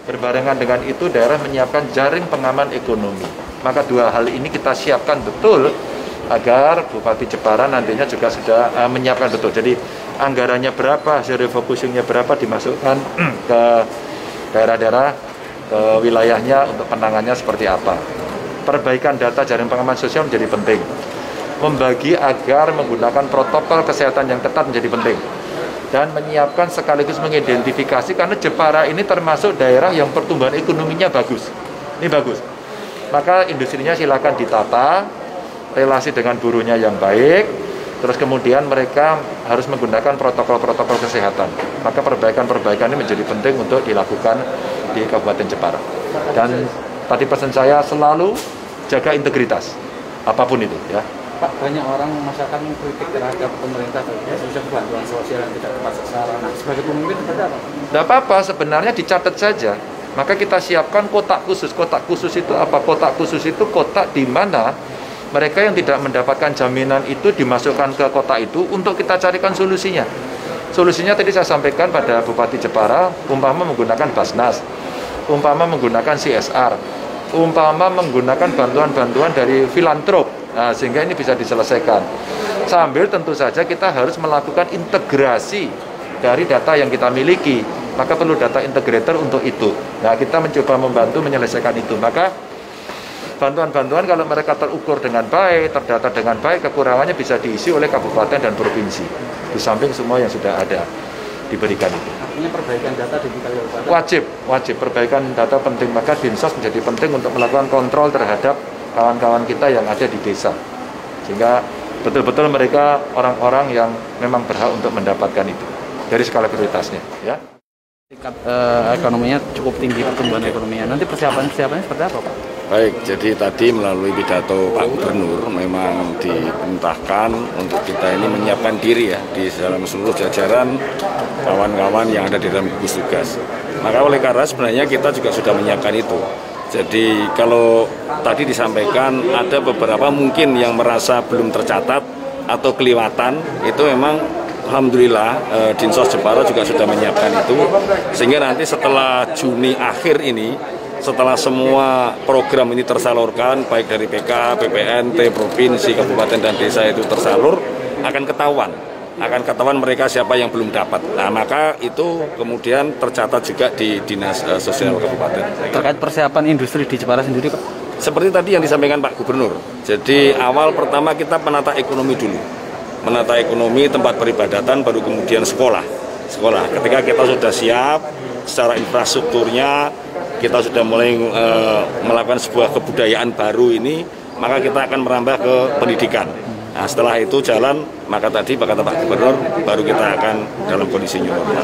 Berbarengan dengan itu daerah menyiapkan jaring pengaman ekonomi. Maka dua hal ini kita siapkan betul agar Bupati Jepara nantinya juga sudah menyiapkan betul. Jadi anggarannya berapa, hasil refocusingnya berapa dimasukkan ke daerah-daerah, ke wilayahnya untuk penanganannya seperti apa. Perbaikan data jaring pengaman sosial menjadi penting. Membagi agar menggunakan protokol kesehatan yang ketat menjadi penting. Dan menyiapkan sekaligus mengidentifikasi karena Jepara ini termasuk daerah yang pertumbuhan ekonominya bagus. Ini bagus. Maka industrinya silakan ditata, relasi dengan buruhnya yang baik, terus kemudian mereka harus menggunakan protokol-protokol kesehatan. Maka perbaikan-perbaikan ini menjadi penting untuk dilakukan di Kabupaten Jepara. Dan tadi pesan saya selalu jaga integritas, apapun itu ya. Pak, banyak orang masyarakat mengkritik terhadap pemerintah khususnya bantuan sosial yang tidak tepat sasaran. Nah, sebagai pemimpin seperti apa? Tidak apa-apa, sebenarnya dicatat saja. Maka kita siapkan kotak khusus. Kotak khusus itu apa? Kotak khusus itu kotak di mana mereka yang tidak mendapatkan jaminan itu dimasukkan ke kotak itu untuk kita carikan solusinya. Solusinya tadi saya sampaikan pada Bupati Jepara, umpama menggunakan Basnas, umpama menggunakan CSR, umpama menggunakan bantuan-bantuan dari filantrop. Nah, sehingga ini bisa diselesaikan. Sambil tentu saja kita harus melakukan integrasi dari data yang kita miliki. Maka perlu data integrator untuk itu. Nah, kita mencoba membantu menyelesaikan itu. Maka bantuan-bantuan kalau mereka terukur dengan baik, terdata dengan baik, kekurangannya bisa diisi oleh kabupaten dan provinsi. Di samping semua yang sudah ada diberikan itu. Artinya perbaikan data di Kalimantan. Wajib perbaikan data penting. Maka Dinsos menjadi penting untuk melakukan kontrol terhadap kawan-kawan kita yang ada di desa, sehingga betul-betul mereka orang-orang yang memang berhak untuk mendapatkan itu dari skala prioritasnya. Ya. Tingkat ekonominya cukup tinggi, pertumbuhan ekonominya. Nanti persiapannya seperti apa, Pak? Baik, jadi tadi melalui pidato Pak Gubernur memang diperintahkan untuk kita ini menyiapkan diri ya di dalam seluruh jajaran kawan-kawan yang ada di dalam gugus tugas. Maka oleh karena sebenarnya kita juga sudah menyiapkan itu. Jadi kalau tadi disampaikan ada beberapa mungkin yang merasa belum tercatat atau kelewatan, itu memang alhamdulillah Dinsos Jepara juga sudah menyiapkan itu, sehingga nanti setelah Juni akhir ini, setelah semua program ini tersalurkan baik dari PK, PPNT, provinsi, kabupaten dan desa itu tersalur, akan ketahuan mereka siapa yang belum dapat. Nah, maka itu kemudian tercatat juga di Dinas Sosial Kabupaten. Terkait persiapan industri di Jepara sendiri, Pak? Seperti tadi yang disampaikan Pak Gubernur. Jadi awal pertama kita menata ekonomi dulu. Menata ekonomi, tempat peribadatan, baru kemudian sekolah. Ketika kita sudah siap secara infrastrukturnya, kita sudah mulai melakukan sebuah kebudayaan baru ini, maka kita akan merambah ke pendidikan. Nah, setelah itu jalan, maka tadi kata Pak Gubernur, baru kita akan dalam kondisi new normal.